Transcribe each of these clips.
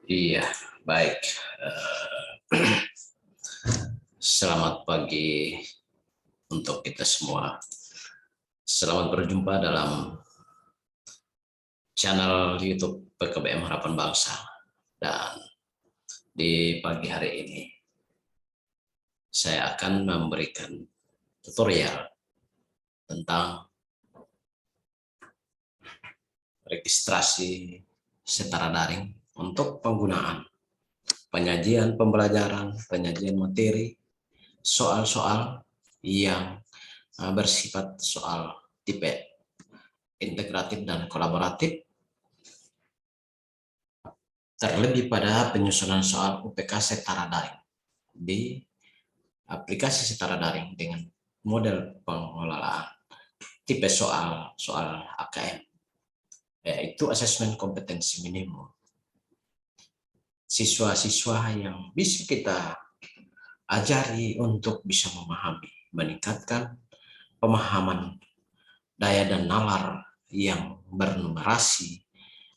Iya, baik. Selamat pagi untuk kita semua. Selamat berjumpa dalam channel YouTube PKBM Harapan Bangsa. Dan di pagi hari ini, saya akan memberikan tutorial tentang registrasi setara daring untuk penggunaan penyajian pembelajaran, penyajian materi, soal-soal yang bersifat soal tipe integratif dan kolaboratif, terlebih pada penyusunan soal UPK setara daring di aplikasi setara daring dengan model pengelolaan tipe soal AKM, yaitu asesmen kompetensi minimum. Siswa-siswa yang bisa kita ajari untuk bisa memahami, meningkatkan pemahaman daya dan nalar yang bernumerasi,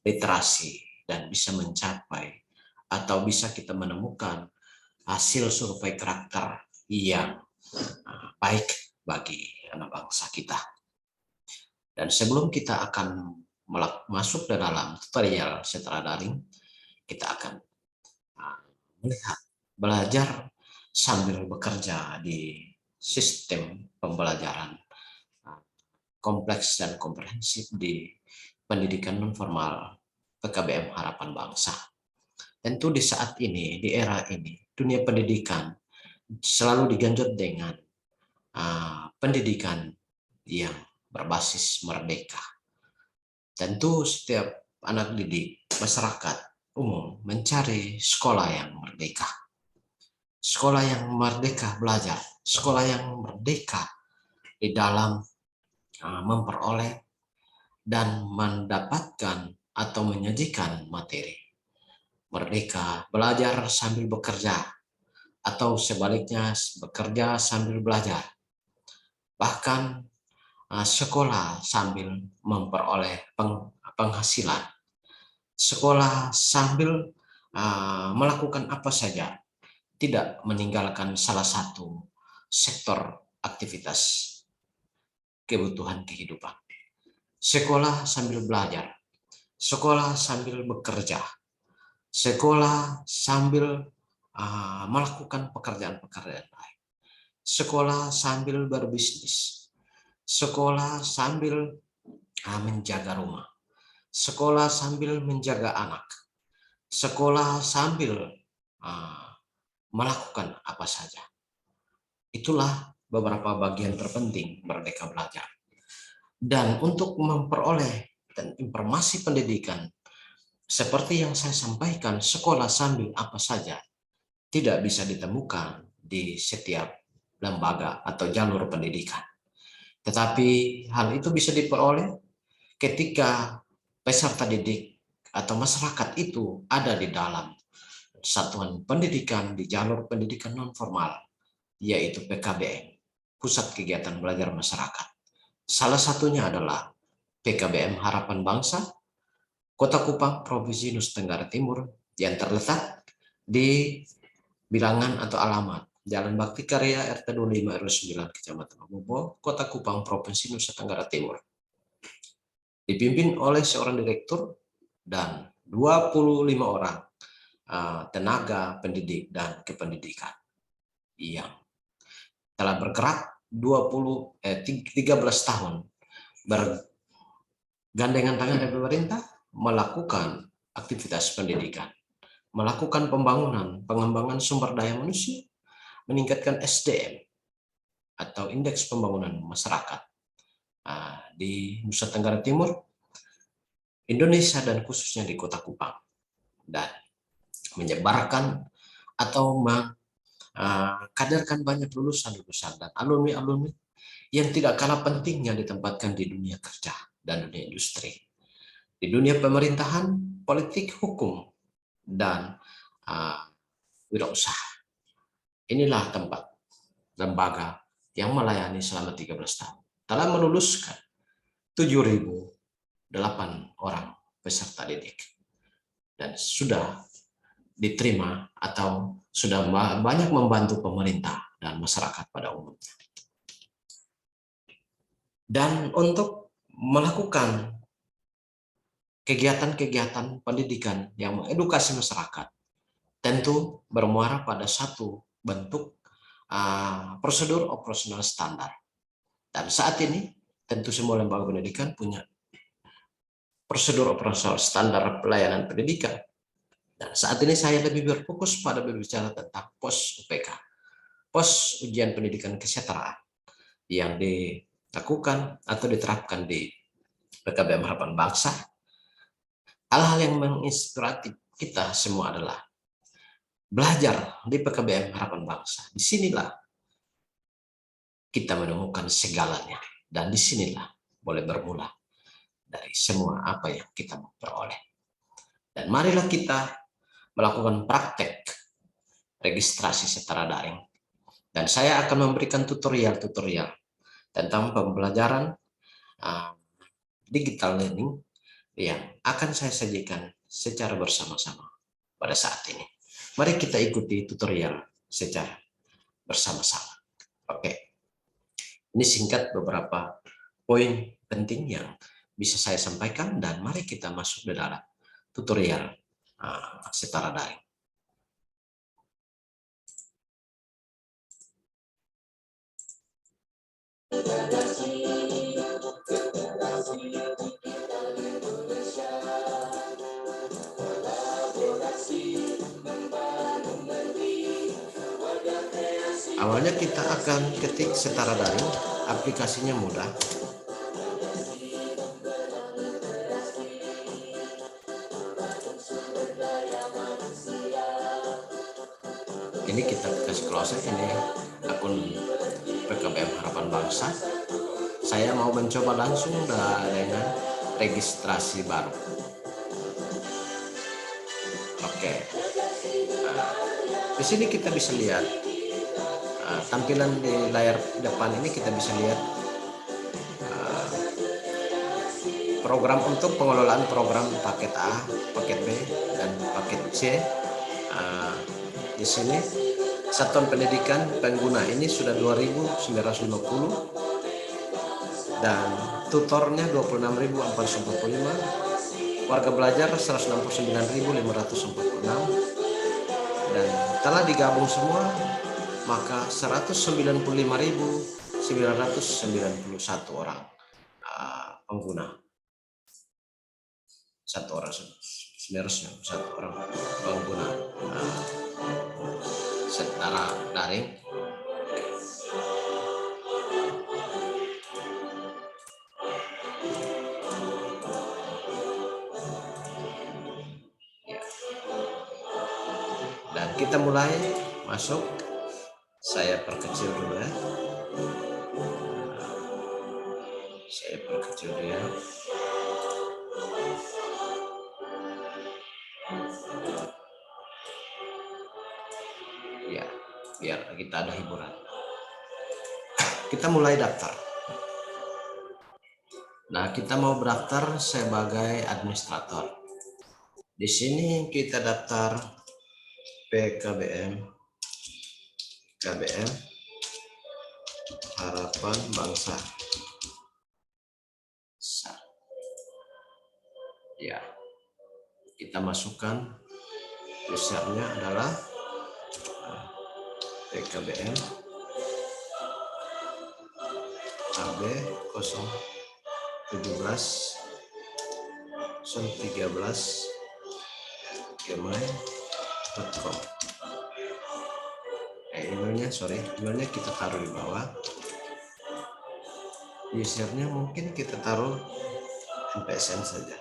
literasi, dan bisa mencapai atau bisa kita menemukan hasil survei karakter yang baik bagi anak bangsa kita. Dan sebelum kita akan masuk ke dalam tutorial setara daring, kita akan melihat belajar sambil bekerja di sistem pembelajaran kompleks dan komprehensif di pendidikan nonformal PKBM Harapan Bangsa. Tentu di saat ini, di era ini, dunia pendidikan selalu digenjot dengan pendidikan yang berbasis merdeka. Tentu setiap anak didik, masyarakat umum mencari sekolah yang merdeka. Sekolah yang merdeka belajar, sekolah yang merdeka di dalam memperoleh dan mendapatkan atau menyajikan materi. Merdeka belajar sambil bekerja, atau sebaliknya bekerja sambil belajar. Bahkan sekolah sambil memperoleh penghasilan. Sekolah sambil melakukan apa saja, tidak meninggalkan salah satu sektor aktivitas kebutuhan kehidupan. Sekolah sambil belajar, sekolah sambil bekerja, sekolah sambil melakukan pekerjaan-pekerjaan lain, sekolah sambil berbisnis, sekolah sambil menjaga rumah, sekolah sambil menjaga anak, sekolah sambil melakukan apa saja. Itulah beberapa bagian terpenting Merdeka Belajar. Dan untuk memperoleh dan informasi pendidikan, seperti yang saya sampaikan, sekolah sambil apa saja tidak bisa ditemukan di setiap lembaga atau jalur pendidikan. Tetapi hal itu bisa diperoleh ketika peserta didik atau masyarakat itu ada di dalam satuan pendidikan di jalur pendidikan non-formal, yaitu PKBM, Pusat Kegiatan Belajar Masyarakat. Salah satunya adalah PKBM Harapan Bangsa, Kota Kupang, Provinsi Nusa Tenggara Timur, yang terletak di bilangan atau alamat Jalan Bakti Karya RT 25 RW 9 Kecamatan Bobo, Kota Kupang, Provinsi Nusa Tenggara Timur. Dipimpin oleh seorang direktur dan 25 orang tenaga pendidik dan kependidikan yang telah bergerak 13 tahun bergandengan tangan dengan pemerintah melakukan aktivitas pendidikan, melakukan pembangunan, pengembangan sumber daya manusia, meningkatkan SDM atau indeks pembangunan masyarakat di Nusa Tenggara Timur, Indonesia, dan khususnya di Kota Kupang, dan menyebarkan atau mengkaderkan banyak lulusan-lulusan dan alumni-alumni yang tidak kalah pentingnya ditempatkan di dunia kerja dan dunia industri, di dunia pemerintahan, politik, hukum, dan wirausaha. Inilah tempat lembaga yang melayani selama 13 tahun. Telah meluluskan 7.008 orang peserta didik. Dan sudah diterima atau sudah banyak membantu pemerintah dan masyarakat pada umumnya. Dan untuk melakukan kegiatan-kegiatan pendidikan yang mengedukasi masyarakat, tentu bermuara pada satu bentuk prosedur operasional standar. Dan saat ini tentu semua lembaga pendidikan punya prosedur operasional standar pelayanan pendidikan. Dan saat ini saya lebih berfokus pada berbicara tentang pos UPK, pos ujian pendidikan kesetaraan, yang dilakukan atau diterapkan di PKBM Harapan Bangsa. Hal-hal yang menginspiratif kita semua adalah belajar di PKBM Harapan Bangsa. Disinilah kita menemukan segalanya, dan disinilah boleh bermula dari semua apa yang kita peroleh. Dan marilah kita melakukan praktek registrasi secara daring. Dan saya akan memberikan tutorial-tutorial tentang pembelajaran digital learning yang akan saya sajikan secara bersama-sama pada saat ini. Mari kita ikuti tutorial secara bersama-sama. Oke, ini singkat beberapa poin penting yang bisa saya sampaikan, dan mari kita masuk ke dalam tutorial secara daring. Awalnya kita akan ketik secara daring, aplikasinya mudah. Ini kita kasih close, ini akun PKBM Harapan Bangsa. Saya mau mencoba langsung dengan registrasi baru. Oke, di sini kita bisa lihat tampilan di layar depan ini. Kita bisa lihat program untuk pengelolaan program paket A, paket B, dan paket C. Di sini satuan pendidikan pengguna ini sudah 2.950 dan tutornya 26.445, warga belajar 169.546, dan telah digabung semua maka 195.991 orang pengguna. Satu orang pengguna secara daring. Dan kita mulai masuk. Saya perkecil dulu ya. Saya perkecil dia. Ya, biar kita ada hiburan. Kita mulai daftar. Nah, kita mau daftar sebagai administrator. Di sini kita daftar PKBM Harapan Bangsa. Ya, kita masukkan usernya adalah PKBM AB 017 13 gmail.com. Emailnya kita taruh di bawah. Usernya mungkin kita taruh MPSN saja,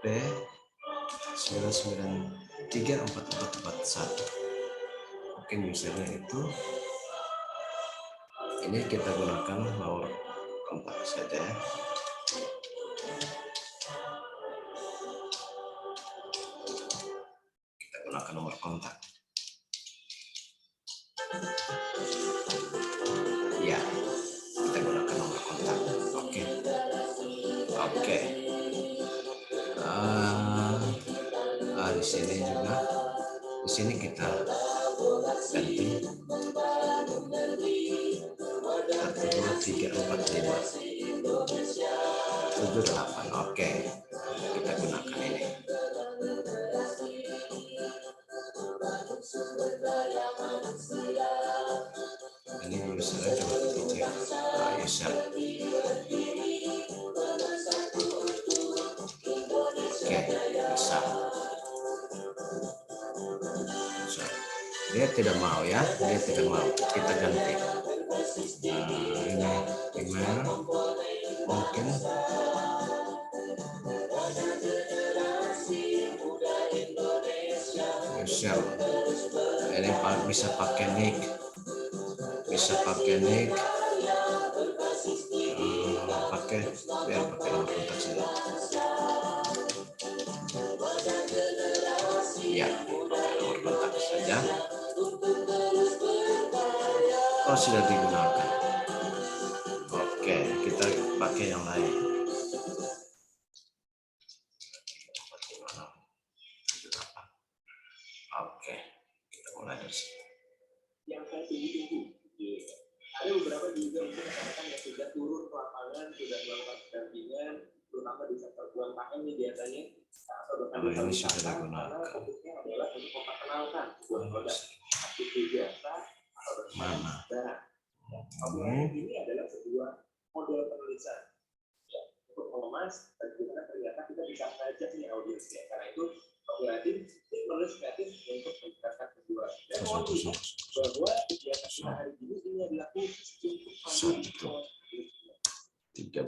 P9934441. mungkin usernya itu. Ini kita gunakan nomor kontak saja ya. Kita gunakan nomor kontak. Ya, kita gunakan nomor kontak. Oke. Di sini sini kita ganti 1, 2, 3, 4, 5, 7, 8. Oke, kita gunakan ini. Ini misalnya coba dicek. Nah, user. Oke, bisa. Dia tidak mau ya, dia tidak mau. Kita ganti. Ini email mungkin. User. Ini bisa pakai nick. Bisa pakai nick. Biar pakai nomor kontak saja. Ya, pakai nomor kontak saja. Oh, sudah digunakan. Oke, kita pakai yang lain. Oke, kita mulai dari sini. Yang saya tunggu-tunggu. Ada beberapa juga mungkin rekan-rekan yang sudah turun ke lapangan, sudah melakukan pendampingan, terutama di sektor UMKM nih biasanya. Ini sudah digunakan. Fokusnya adalah untuk memperkenalkan sebuah produk aktivitas jasa atau mana. Ini adalah sebuah model penulisan ya, untuk mengemas bagaimana ternyata kita bisa mengajak nih audiensnya. Karena itu kreatif, menulis kreatif untuk menjelaskan sebuah dan bahwa kegiatan kita hari ini adalah khusus untuk 13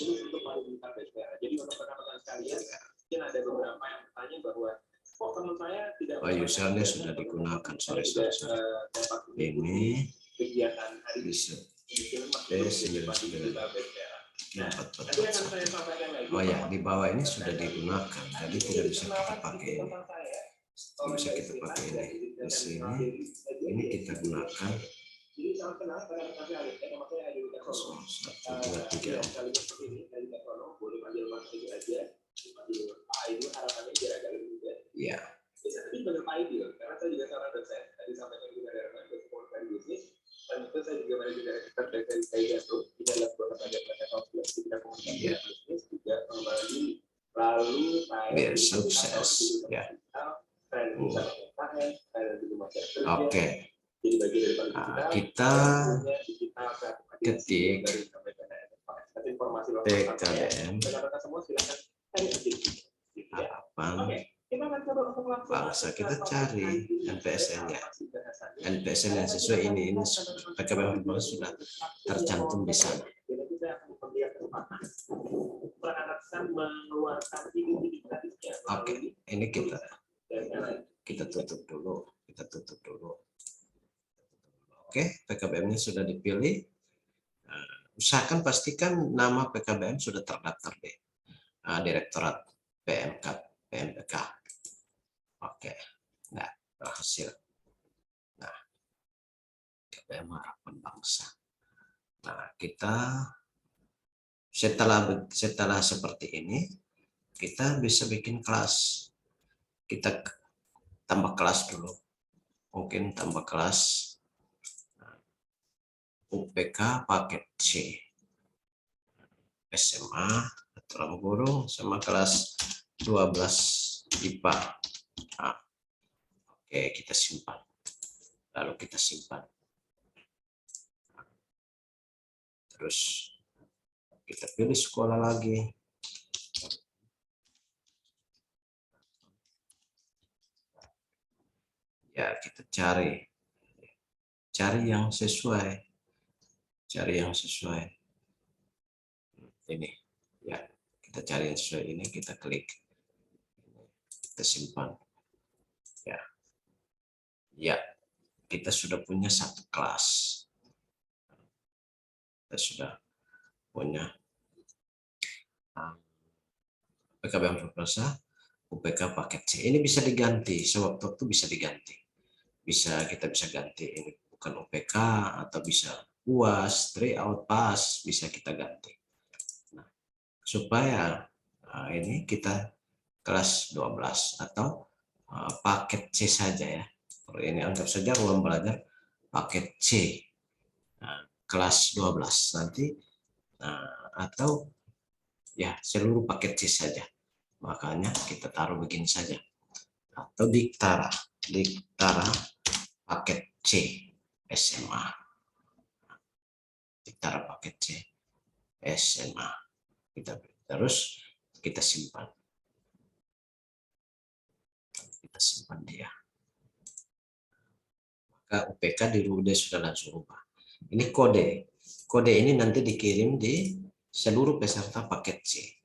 untuk pariwisata BPR. Jadi untuk rekan-rekan sekalian, mungkin ada beberapa yang bertanya bahwa kok teman saya tidak. Usernya sudah digunakan, sorry. Ini kegiatan hari bisa. Oh ya, di bawah ini sudah digunakan, jadi tidak bisa kita pakai ini. Tidak bisa kita pakai ini. Di sini, ini kita gunakan. 1, 2, 3. Ya. Karena saya juga seorang dosen, tadi sampaikan juga dari komunikasi bisnis, dan itu saya juga manajer direktur dari Kaidato, ini adalah sebuah lembaga pelatihan di bidang komunikasi bisnis, juga pengembangan diri. Lalu saya biar sukses, ya. Oke. Nah, kita ketik PKBM harapan bangsa, kita cari NPSN-nya. NPSN yang sesuai ini PKBM sudah tercantum di sana. Oke, ini kita tutup dulu. Oke, PKBM-nya sudah dipilih. Usahakan pastikan nama PKBM sudah terdaftar di Direktorat PMK. Oke, nah berhasil. Nah, PKBM harapan bangsa. Nah, kita setelah seperti ini, kita bisa bikin kelas. Kita tambah kelas dulu. Mungkin tambah kelas UPK paket C. SMA aturan guru sama kelas 12 IPA. Nah, oke, kita simpan. Lalu kita simpan. Terus kita pilih sekolah lagi. Ya, kita cari yang sesuai. Ini ya, kita cari yang sesuai ini, kita klik, kita simpan. Ya, kita sudah punya satu kelas. Kita sudah punya PKBM Prosa UPK paket C. Ini bisa diganti, sewaktu-waktu bisa diganti. Kita bisa ganti ini bukan UPK, atau bisa UAS, tryout, PAS, bisa kita ganti. Nah, supaya ini kita kelas 12 atau paket C saja ya. Kalau ini anggap saja ruang belajar paket C, kelas 12 nanti, atau ya seluruh paket C saja. Makanya kita taruh begini saja. Atau Diktara paket C SMA. Diktara paket C SMA. Terus kita simpan. Dia. Maka UPK dia sudah langsung ubah. Ini kode. Kode ini nanti dikirim di seluruh peserta paket C.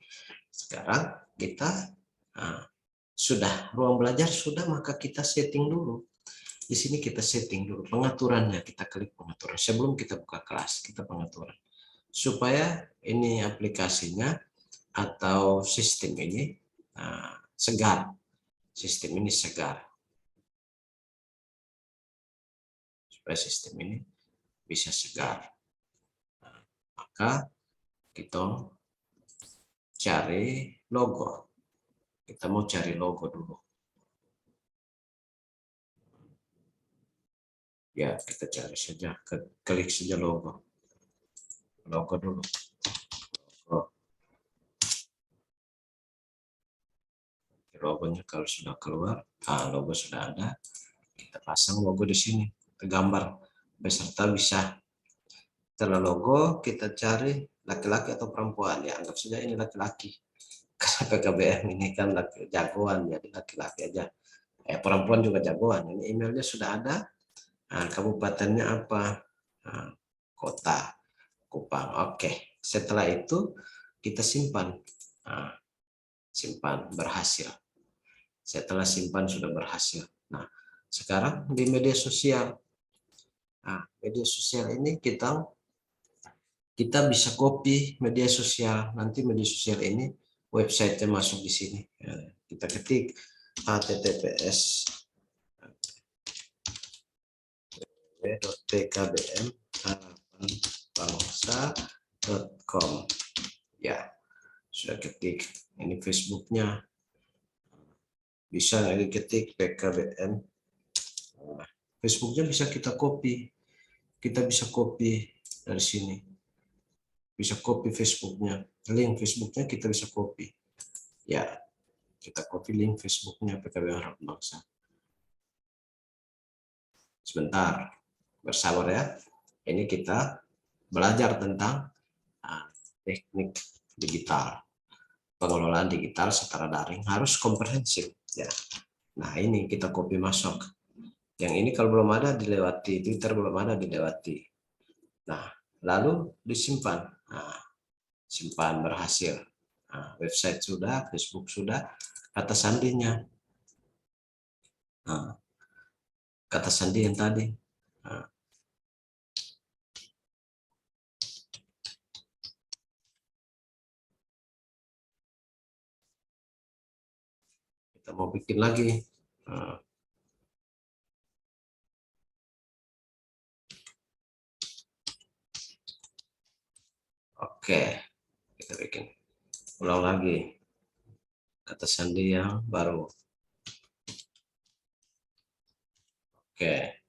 Sekarang kita sudah ruang belajar sudah, maka kita setting dulu. Di sini kita setting dulu pengaturannya, kita klik pengaturan. Sebelum kita buka kelas, kita pengaturan. Supaya ini aplikasinya atau sistem ini segar. Sistem ini segar. Supaya sistem ini bisa segar. Maka kita cari logo. Kita mau cari logo dulu. Ya, kita cari saja, klik saja logo. Logo dulu. Logonya kalau sudah keluar, logo sudah ada, kita pasang logo di sini, gambar peserta bisa. Setelah logo, kita cari laki-laki atau perempuan, ya anggap saja ini laki-laki. Karena PKBM ini kan jagoan, jadi laki-laki aja. Perempuan juga jagoan. Ini emailnya sudah ada. Kabupatennya apa? Kota Kupang. Oke. Setelah itu kita simpan. Simpan berhasil. Setelah simpan sudah berhasil. Nah, sekarang di media sosial. Media sosial ini kita bisa copy media sosial. Nanti media sosial ini website-nya masuk di sini. Kita ketik https www.pkbm-bangsa.com. Ya, sudah ketik. Ini Facebooknya. Bisa lagi ketik PKBM. Facebooknya bisa kita copy. Kita bisa copy dari sini. Bisa copy Facebooknya. Link Facebooknya kita bisa copy. Ya, kita copy link Facebooknya PKBM Harapan Bangsa. Sebentar, bersabar ya. Ini kita belajar tentang teknik digital. Pengelolaan digital secara daring harus komprehensif ya. Nah, ini kita copy masuk. Yang ini kalau belum ada dilewati, Twitter belum ada dilewati. Nah, lalu disimpan. Simpan berhasil. Website sudah, Facebook sudah, kata sandinya. Kata sandi yang tadi. Kita mau bikin lagi. Oke, kita bikin. Ulang lagi. Kata sandi yang baru. Oke.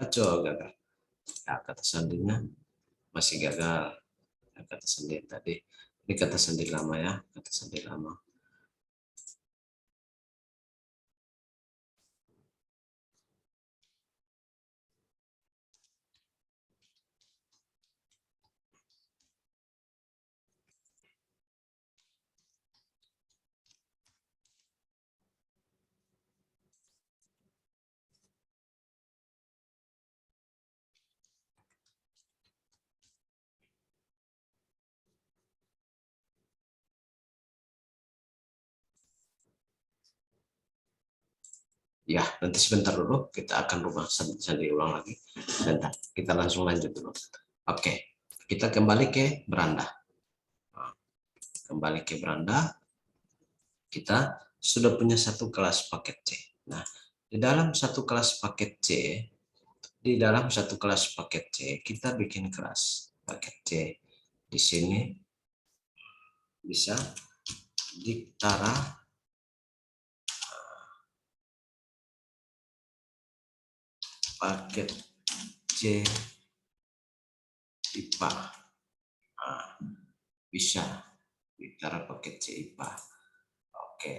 Gagal. Ya, kata sandinya masih gagal. Kata sandi tadi. Ini kata sandi lama ya. Kata sandi lama. Ya, nanti sebentar dulu kita akan rubah sandi ulang lagi. Sebentar, kita langsung lanjut dulu. Oke, kita kembali ke beranda. Kembali ke beranda, kita sudah punya satu kelas paket C. Nah, di dalam satu kelas paket C, kita bikin kelas paket C. Di sini bisa Diktara paket C IPA. Nah, bisa diktara paket C IPA. Oke.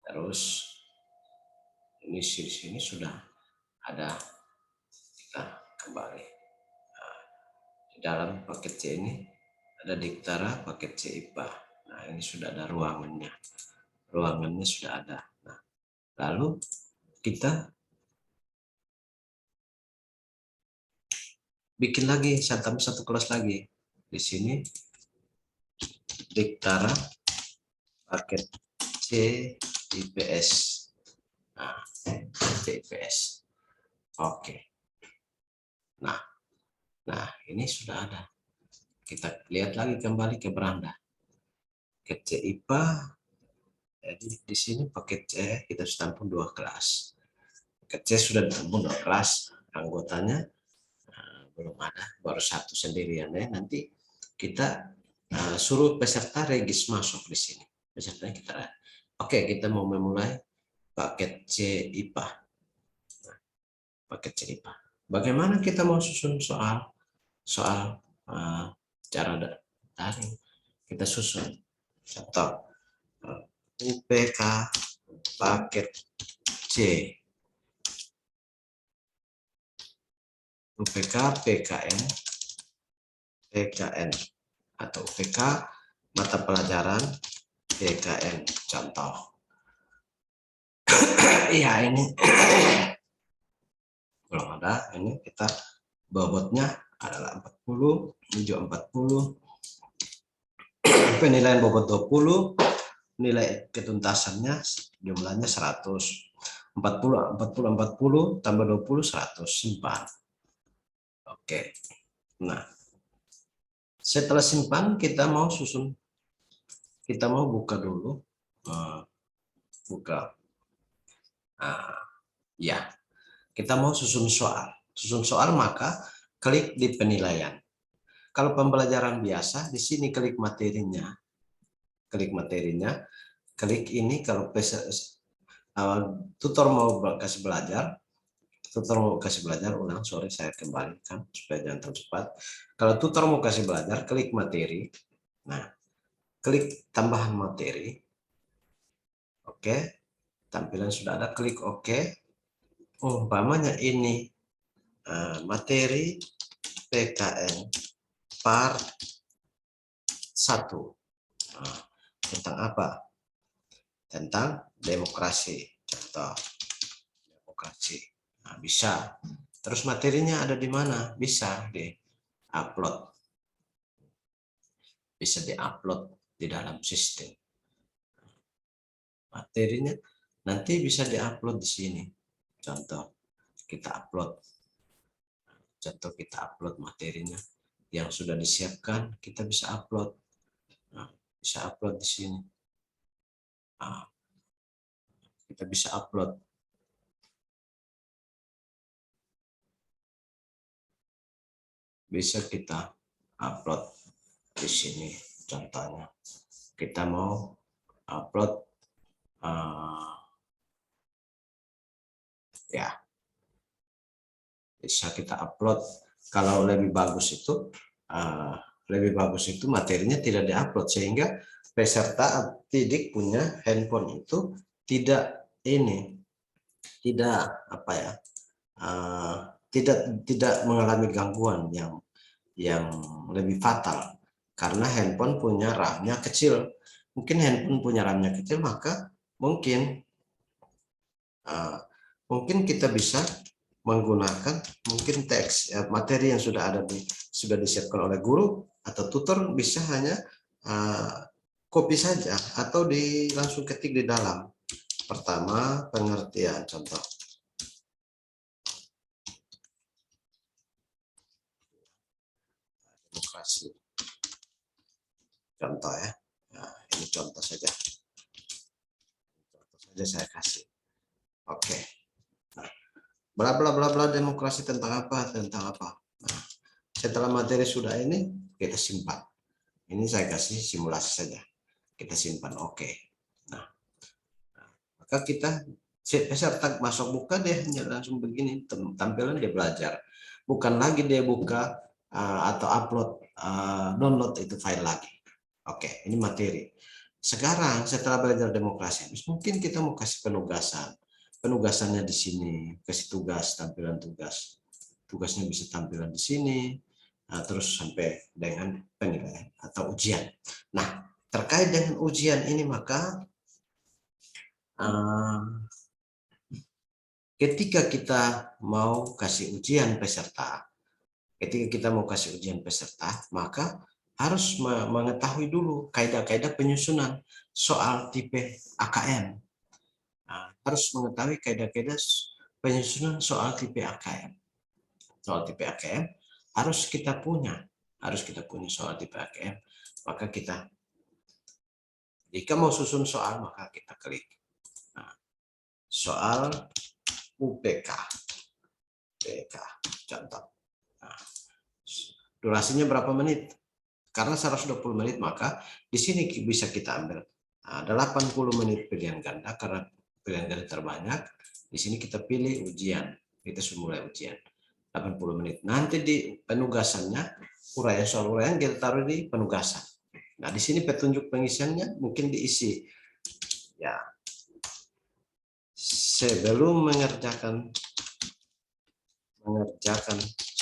Terus ini di sini sudah ada, kita kembali. Nah, di dalam paket C ini ada diktara paket C IPA. Nah, ini sudah ada ruangannya. Ruangannya sudah ada. Nah, lalu kita bikin lagi satu kelas lagi. Di sini diktara paket C IPS. Nah, C IPS. Oke. Nah, ini sudah ada. Kita lihat lagi kembali ke beranda. Paket C IPA. Jadi di sini paket C kita sudah tampung 2 kelas. Paket C sudah ditampung 2 kelas. Anggotanya belum ada, baru 1 sendirian ya. Nanti kita suruh peserta regis masuk di sini. Pesertanya kita. Oke, kita mau memulai paket C IPA. Nah, paket C IPA. Bagaimana kita mau susun soal cara daring? Kita susun contoh UPK paket C, UPK PKN atau UPK mata pelajaran PKN contoh. Iya, ini belum ada. Ini kita bobotnya adalah 40, hijau 40, penilaian bobot 20, nilai ketuntasannya jumlahnya 100. 40 tambah 20 100, simpan. Oke. Nah, setelah simpan kita mau susun, kita mau buka dulu, buka. Ya, kita mau susun soal, maka klik di penilaian. Kalau pembelajaran biasa, di sini klik materinya, klik ini. Kalau tutor mau kasih belajar, ulang, sorry saya kembalikan supaya jangan terlalu cepat. Kalau tutor mau kasih belajar, klik materi. Nah, klik tambahan materi. Oke, tampilan sudah ada, klik OK. Umpamanya ini materi PKN part 1. Tentang apa? Tentang demokrasi. Contoh demokrasi. Nah, bisa. Terus materinya ada di mana? Bisa di-upload. Bisa di-upload di dalam sistem. Materinya nanti bisa di-upload di sini. Contoh kita upload materinya yang sudah disiapkan, kita bisa upload. Nah, bisa upload di sini. Nah, kita bisa upload. Bisa kita upload di sini. Contohnya kita mau upload ya, bisa kita upload. Kalau lebih bagus itu materinya tidak diupload, sehingga peserta didik punya handphone itu tidak tidak mengalami gangguan yang lebih fatal, karena handphone punya RAM-nya kecil. Mungkin handphone punya RAM-nya kecil, maka mungkin kita bisa menggunakan teks materi yang sudah disiapkan oleh guru atau tutor, bisa hanya copy saja atau langsung ketik di dalam. Pertama, pengertian, contoh demokrasi, contoh ya. Nah, ini contoh saja saya kasih. Oke. Bla bla bla bla, demokrasi tentang apa? Nah, setelah materi sudah ini, kita simpan. Ini saya kasih simulasi saja. Kita simpan. Oke. Nah, maka kita Peserta masuk buka dia hanya langsung begini tampilan dia belajar, bukan lagi dia buka atau upload download itu file lagi. Oke, ini materi. Sekarang setelah belajar demokrasi, mungkin kita mau kasih penugasan. Penugasannya di sini, kasih tugas, tampilan tugas. Tugasnya bisa tampilan di sini, terus sampai dengan penilaian atau ujian. Nah, terkait dengan ujian ini maka ketika kita mau kasih ujian peserta, maka harus mengetahui dulu kaidah-kaidah penyusunan soal tipe AKM. Nah, harus mengetahui kaidah-kaidah penyusunan soal tipe AKM. Soal tipe AKM harus kita punya soal tipe AKM. Maka kita, jika mau susun soal, maka kita klik soal UPK, contoh. Nah, durasinya berapa menit? Karena 120 menit, maka di sini bisa kita ambil 80 menit pilihan ganda, karena pilihan ganda terbanyak. Di sini kita pilih ujian, kita mulai ujian 80 menit. Nanti di penugasannya, soal uraian kita taruh di penugasan. Nah, di sini petunjuk pengisiannya mungkin diisi ya. Sebelum mengerjakan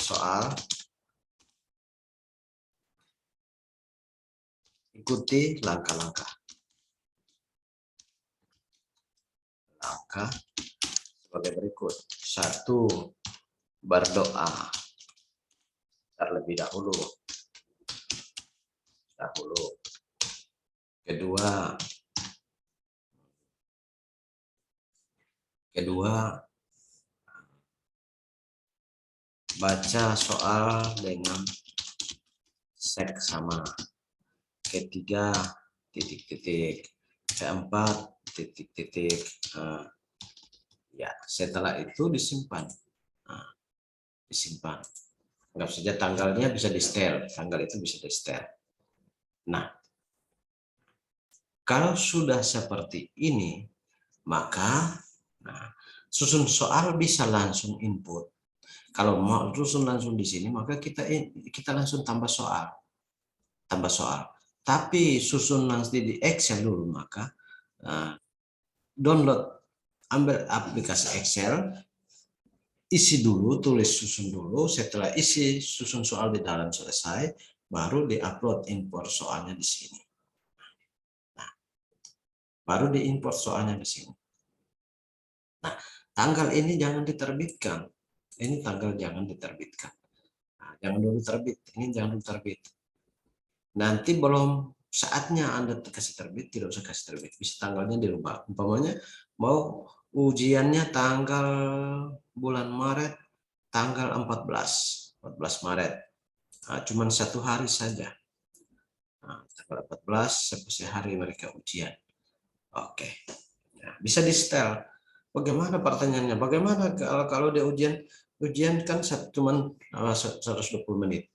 soal, ikuti langkah-langkah sebagai berikut. 1. Berdoa terlebih dahulu. Kedua, baca soal dengan seksama. Ketiga, titik-titik. Keempat, titik-titik. Ya, setelah itu disimpan. Anggap saja tanggalnya bisa di-setel. Tanggal itu bisa di-setel. Nah, kalau sudah seperti ini, maka susun soal bisa langsung input. Kalau mau susun langsung di sini, maka kita langsung tambah soal. Tapi susun nanti di Excel dulu, maka download, ambil aplikasi Excel, isi dulu, tulis susun dulu. Setelah isi susun soal di dalam selesai, baru diupload import soalnya di sini. Nah, tanggal ini jangan diterbitkan. Ini tanggal jangan diterbitkan. Nah, jangan dulu terbit. Ini jangan dulu terbit. Nanti belum saatnya Anda kasih terbit, tidak usah kasih terbit. Bisa tanggalnya dirubah. Umpamanya mau ujiannya tanggal bulan Maret, tanggal 14 Maret. Nah, cuman 1 hari saja. Nah, tanggal 14 sehari mereka ujian. Oke. Nah, bisa di-setel. Bagaimana pertanyaannya? Bagaimana kalau dia ujian kan cuman 120 menit.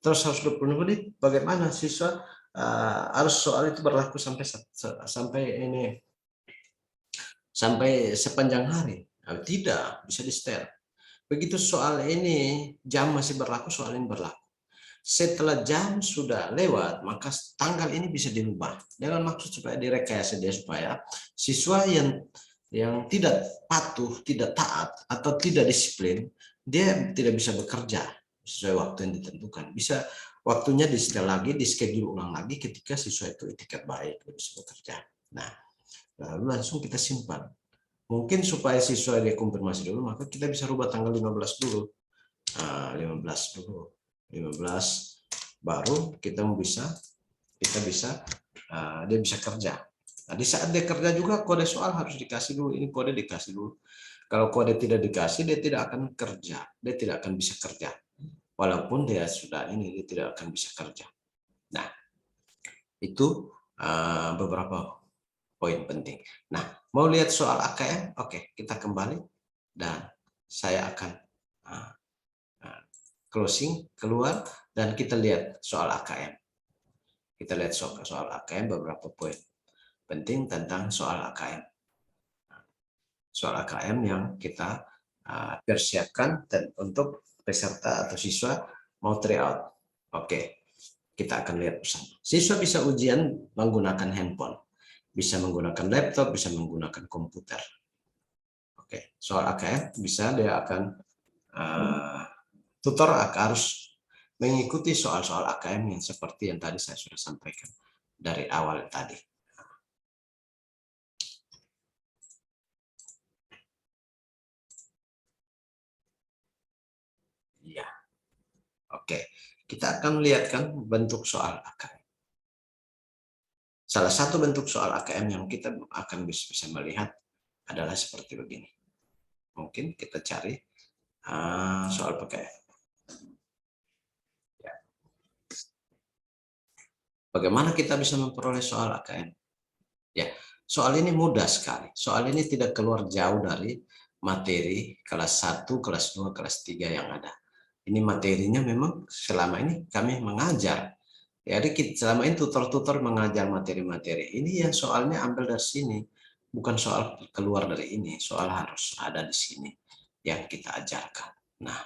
Terus 120 menit, bagaimana siswa harus soal itu berlaku sampai sepanjang hari? Nah, tidak, bisa di-setel. Begitu soal ini jam masih berlaku, soal ini berlaku. Setelah jam sudah lewat, maka tanggal ini bisa dirubah dengan maksud supaya direkayasa dia, supaya siswa yang tidak patuh, tidak taat, atau tidak disiplin, dia tidak bisa bekerja sesuai waktu yang ditentukan. Bisa waktunya di-setel lagi, di-schedule ulang lagi ketika siswa itu etikat baik, bisa bekerja. Nah, lalu langsung kita simpan. Mungkin supaya siswa dia konfirmasi dulu, maka kita bisa rubah tanggal 15 dulu. 15 baru dia bisa kerja. Nah, di saat dia kerja juga kode soal harus dikasih dulu. Ini kode dikasih dulu. Kalau kode tidak dikasih, dia tidak akan kerja. Dia tidak akan bisa kerja. Walaupun dia sudah dia tidak akan bisa kerja. Nah, itu beberapa poin penting. Nah, mau lihat soal AKM? Oke, kita kembali dan saya akan closing, keluar, dan kita lihat soal AKM. Kita lihat soal AKM, beberapa poin penting tentang soal AKM. soal AKM yang kita persiapkan dan untuk peserta atau siswa mau tryout. Oke, kita akan lihat bersama. Siswa bisa ujian menggunakan handphone, bisa menggunakan laptop, bisa menggunakan komputer. Oke, soal AKM bisa dia akan tutor harus mengikuti soal-soal AKM yang seperti yang tadi saya sudah sampaikan dari awal tadi. Iya, oke. Kita akan melihatkan bentuk soal AKM. Salah satu bentuk soal AKM yang kita akan bisa melihat adalah seperti begini. Mungkin kita cari soal PKM. Ya. Bagaimana kita bisa memperoleh soal AKM? Ya, soal ini mudah sekali. Soal ini tidak keluar jauh dari materi kelas 1, kelas 2, kelas 3 yang ada. Ini materinya memang selama ini kami mengajar. Jadi selama ini tutor-tutor mengajar materi-materi. Ini yang soalnya ambil dari sini. Bukan soal keluar dari ini. Soal harus ada di sini yang kita ajarkan. Nah,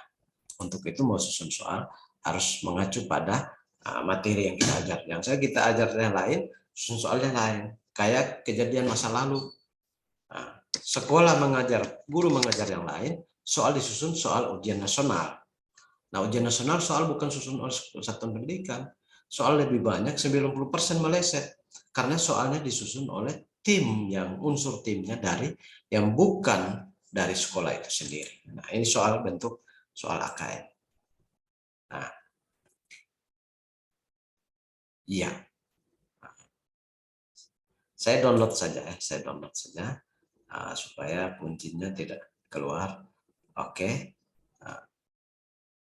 untuk itu mau susun soal harus mengacu pada materi yang kita ajar. Yang kita ajar yang lain, susun soalnya lain. Kayak kejadian masa lalu. Nah, sekolah mengajar, guru mengajar yang lain, soal disusun soal ujian nasional. Nah, ujian nasional soal bukan susun oleh satuan pendidikan. Soal lebih banyak, 90% meleset. Karena soalnya disusun oleh tim yang unsur timnya dari yang bukan dari sekolah itu sendiri. Nah, ini soal bentuk soal AKM. Nah, iya. Saya download saja, supaya kuncinya tidak keluar. Oke,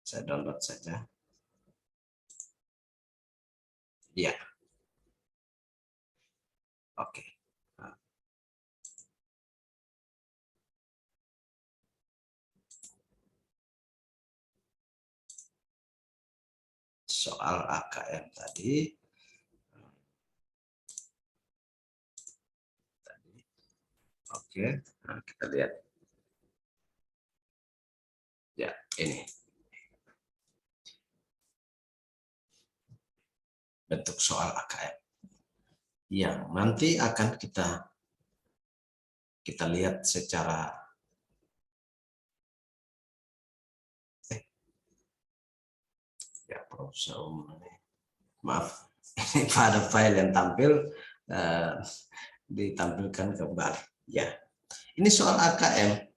saya download saja. Iya, oke. Soal AKM tadi. Oke, nah kita lihat. Ya, ini bentuk soal AKM yang nanti akan kita lihat secara ya proses maaf, ini pada file yang tampil ditampilkan kembali. Ya, ini soal AKM.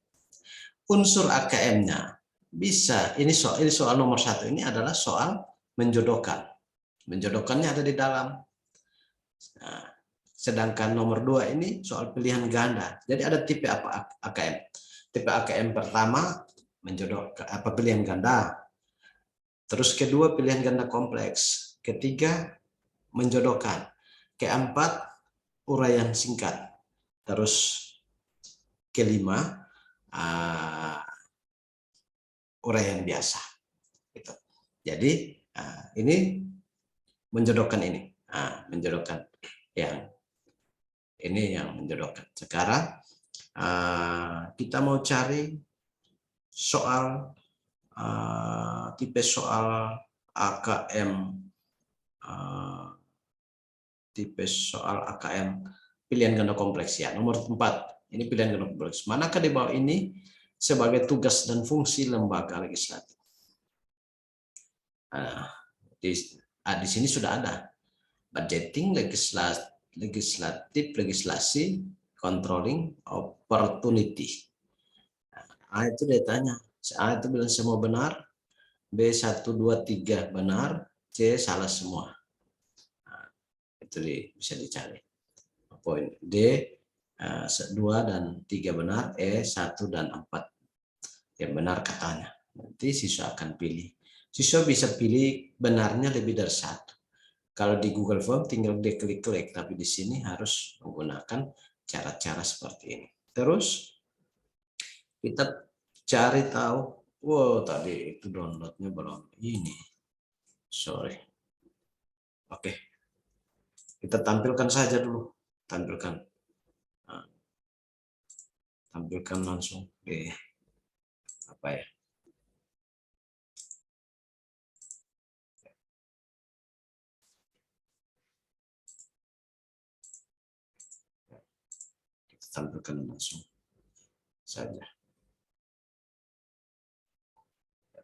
Unsur AKM-nya bisa ini soal nomor 1 ini adalah soal menjodohkan. Menjodohkannya ada di dalam. Nah, sedangkan nomor 2 ini soal pilihan ganda. Jadi ada tipe apa AKM? Tipe AKM pertama menjodohkan apa pilihan ganda. Terus kedua pilihan ganda kompleks. Ketiga menjodohkan. Keempat uraian singkat. Terus kelima uraian biasa. Gitu. Jadi ini menjodohkan ini, menjodohkan yang ini yang menjodohkan. Sekarang kita mau cari soal tipe soal AKM, tipe soal AKM pilihan ganda kompleks ya. Nomor 4 ini pilihan ganda kompleks. Manakah di bawah ini sebagai tugas dan fungsi lembaga legislatif? Di sini sudah ada budgeting, legislasi, controlling, opportunity. A itu dia tanya, A itu bilang semua benar, B 1, 2, 3 benar, C salah semua. Nah, itu bisa dicari. Poin D 2 dan 3 benar, E 1 dan 4 yang benar katanya. Nanti siswa akan pilih. Siswa bisa pilih benarnya lebih dari 1. Kalau di Google Form tinggal diklik-klik, tapi di sini harus menggunakan cara-cara seperti ini. Terus kita cari tahu, wow tadi itu downloadnya belum ini, sorry. Oke, kita tampilkan saja dulu, tampilkan tampilkan langsung di apa ya? Kita tampilkan langsung saja.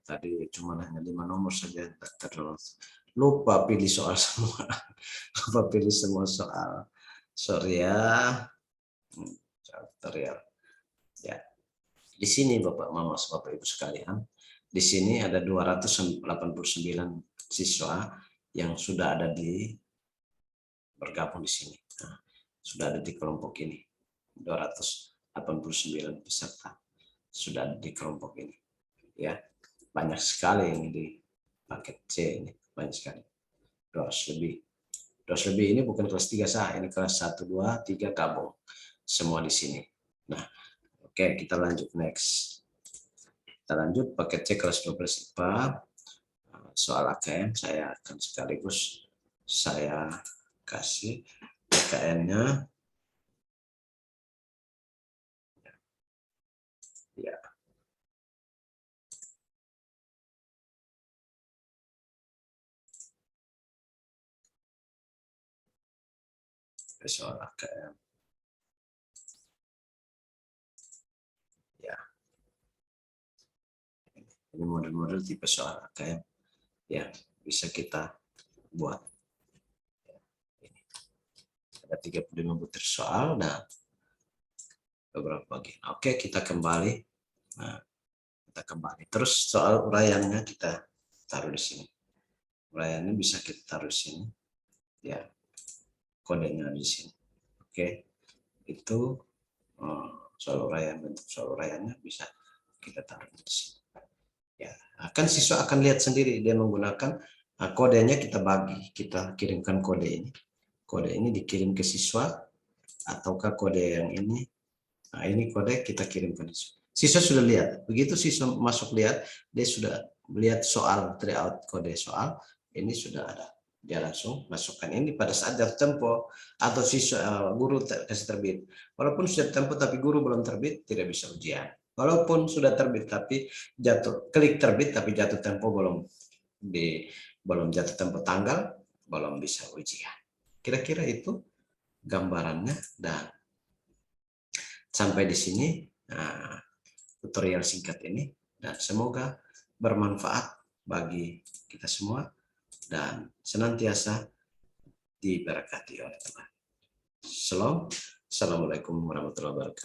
Tadi cuma hanya 5 nomor saja, terus lupa pilih soal semua. Lupa pilih semua soal. Sorry ya. Tutorial. Ya. Di sini Bapak Mama, Bapak Ibu sekalian, di sini ada 289 siswa yang sudah ada di bergabung di sini. Nah, sudah ada di kelompok ini. 289 peserta sudah ada di kelompok ini. Ya, banyak sekali ini di paket C ini, banyak sekali. 200 lebih. 200 lebih ini bukan kelas 3 sah, ini kelas 1, 2, 3 gabung. Semua di sini. Nah, oke, kita lanjut next. Kita lanjut paket C kelas 12 IPA. Soal AKM saya akan sekaligus saya kasih PKN-nya. Ya. Soal AKM. Ya. Ini model-model tipe soal AKM yang bisa kita buat. Ini. Ada 35 butir soal dan beberapa bagian. Oke, kita kembali. Nah, kita kembali. Terus soal uraiannya kita taruh di sini. Uraiannya bisa kita taruh di sini. Ya, kodenya di sini. Oke, itu soal uraian, bentuk soal uraiannya bisa kita taruh di sini. Ya, akan siswa akan lihat sendiri dia menggunakan kodenya kita bagi, kita kirimkan kode ini. Kode ini dikirim ke siswa ataukah kode yang ini. Nah, ini kode kita kirimkan. Siswa sudah lihat. Begitu siswa masuk lihat, dia sudah melihat soal tryout kode soal, ini sudah ada. Dia langsung masukkan ini pada saat jatuh tempo atau siswa guru kasih terbit. Walaupun sudah tempo tapi guru belum terbit, tidak bisa ujian. Walaupun sudah terbit tapi jatuh klik terbit tapi jatuh tempo belum jatuh tempo tanggal, belum bisa ujian. Kira-kira itu gambarannya, dan sampai di sini tutorial singkat ini, dan semoga bermanfaat bagi kita semua dan senantiasa diberkati oleh Tuhan. Shalom. Assalamualaikum warahmatullahi wabarakatuh.